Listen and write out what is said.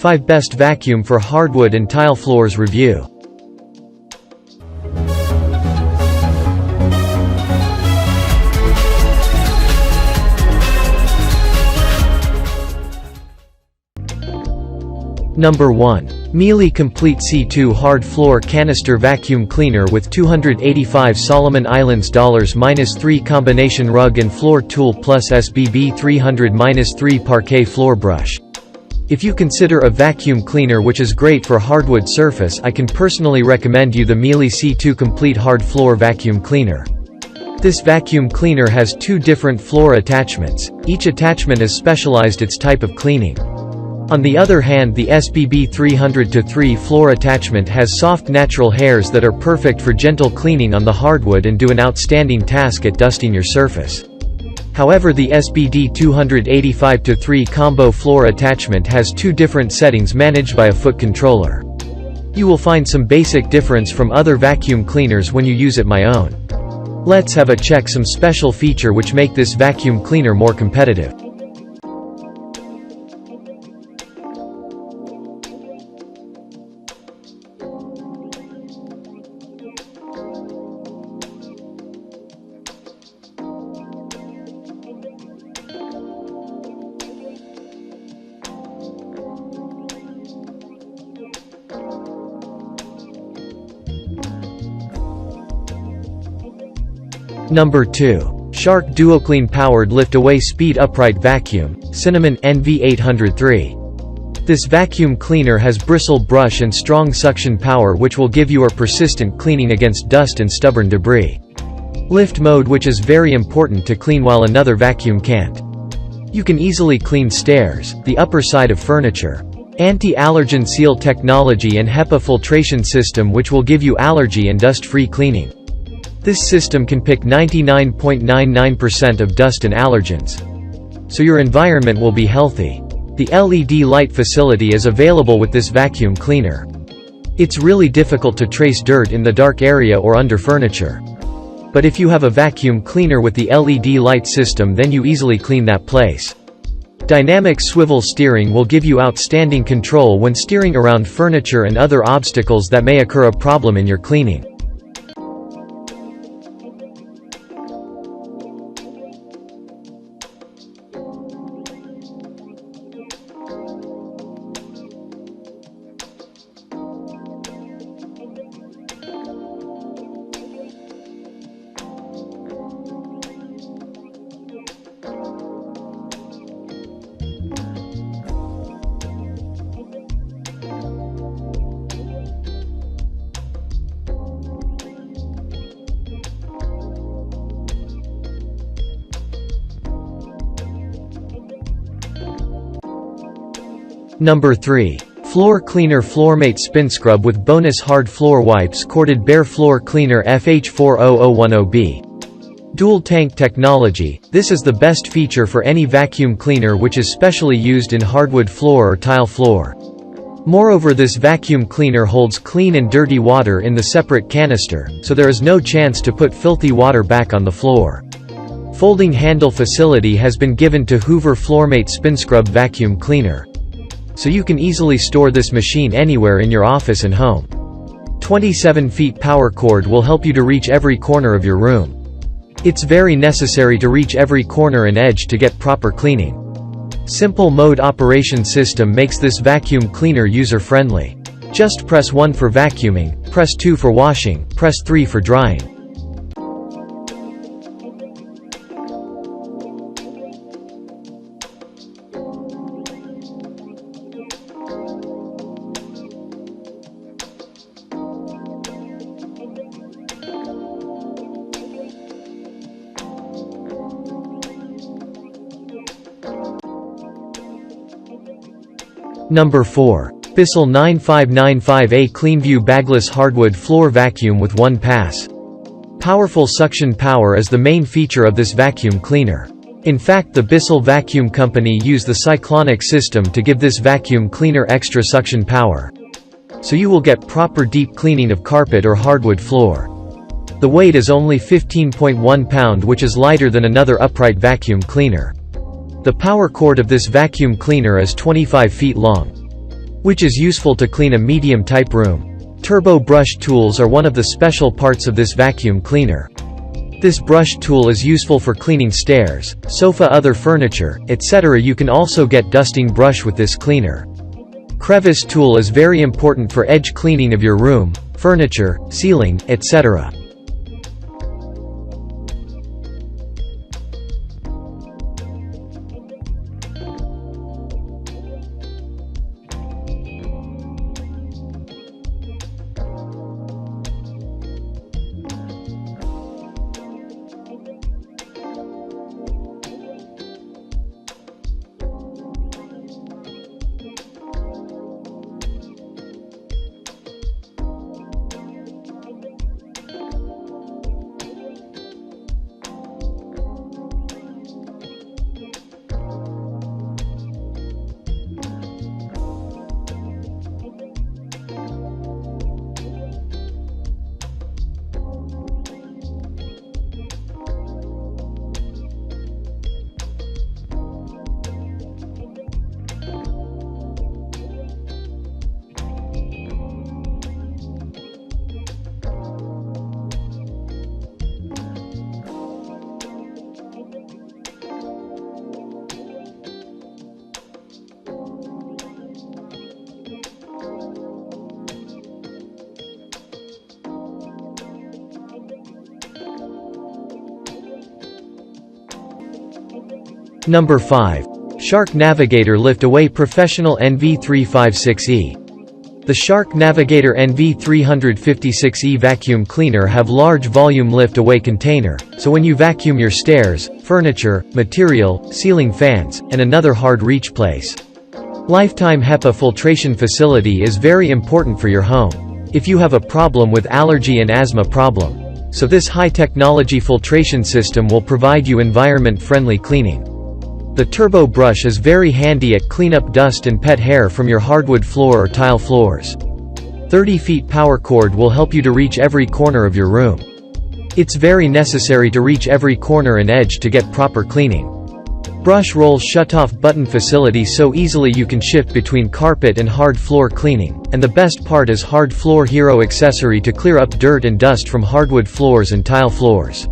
5 Best Vacuum for Hardwood and Tile Floors Review. Number 1. Miele Complete C2 Hard Floor Canister Vacuum Cleaner with 285 Solomon Islands $-3 Combination Rug and Floor Tool plus SBB 300-3 Parquet Floor Brush. If you consider a vacuum cleaner which is great for hardwood surface, I can personally recommend you the Miele C2 Complete Hard Floor Vacuum Cleaner. This vacuum cleaner has 2 different floor attachments. Each attachment is specialized its type of cleaning. On the other hand, the SBB 300-3 floor attachment has soft natural hairs that are perfect for gentle cleaning on the hardwood and do an outstanding task at dusting your surface. However, the SBD 285-3 combo floor attachment has 2 different settings managed by a foot controller. You will find some basic difference from other vacuum cleaners when you use it my own. Let's have a check some special feature which make this vacuum cleaner more competitive. Number 2. Shark DuoClean Powered Lift-Away Speed Upright Vacuum, Cinnamon, NV803. This vacuum cleaner has bristle brush and strong suction power which will give you a persistent cleaning against dust and stubborn debris. Lift mode, which is very important to clean while another vacuum can't. You can easily clean stairs, the upper side of furniture. Anti-allergen seal technology and HEPA filtration system which will give you allergy and dust-free cleaning. This system can pick 99.99% of dust and allergens. So your environment will be healthy. The LED light facility is available with this vacuum cleaner. It's really difficult to trace dirt in the dark area or under furniture. But if you have a vacuum cleaner with the LED light system, then you easily clean that place. Dynamic swivel steering will give you outstanding control when steering around furniture and other obstacles that may occur a problem in your cleaning. Number 3. Floor Cleaner Floormate Spin Scrub with Bonus Hard Floor Wipes Corded Bare Floor Cleaner FH40010B. Dual Tank Technology. This is the best feature for any vacuum cleaner which is specially used in hardwood floor or tile floor. Moreover, this vacuum cleaner holds clean and dirty water in the separate canister, so there is no chance to put filthy water back on the floor. Folding handle facility has been given to Hoover Floormate Spin Scrub Vacuum Cleaner. So you can easily store this machine anywhere in your office and home. 27 feet power cord will help you to reach every corner of your room. It's very necessary to reach every corner and edge to get proper cleaning. Simple mode operation system makes this vacuum cleaner user-friendly. Just press 1 for vacuuming, press 2 for washing, press 3 for drying. Number 4. Bissell 9595A CleanView Bagless Hardwood Floor Vacuum with 1 pass. Powerful suction power is the main feature of this vacuum cleaner. In fact, the Bissell Vacuum Company used the cyclonic system to give this vacuum cleaner extra suction power. So you will get proper deep cleaning of carpet or hardwood floor. The weight is only 15.1 pound, which is lighter than another upright vacuum cleaner. The power cord of this vacuum cleaner is 25 feet long. which is useful to clean a medium-type room. Turbo brush tools are one of the special parts of this vacuum cleaner. This brush tool is useful for cleaning stairs, sofa, other furniture, etc. You can also get dusting brush with this cleaner. Crevice tool is very important for edge cleaning of your room, furniture, ceiling, etc. Number 5. Shark Navigator Lift Away Professional NV356E. The Shark Navigator NV356E vacuum cleaner have large volume lift away container, so when you vacuum your stairs, furniture, material, ceiling fans, and another hard reach place. Lifetime HEPA filtration facility is very important for your home. If you have a problem with allergy and asthma problem, so this high technology filtration system will provide you environment-friendly cleaning. The turbo brush is very handy at clean up dust and pet hair from your hardwood floor or tile floors. 30 feet power cord will help you to reach every corner of your room. It's very necessary to reach every corner and edge to get proper cleaning. Brush rolls shut-off button facility so easily you can shift between carpet and hard floor cleaning, and the best part is Hard Floor Hero accessory to clear up dirt and dust from hardwood floors and tile floors.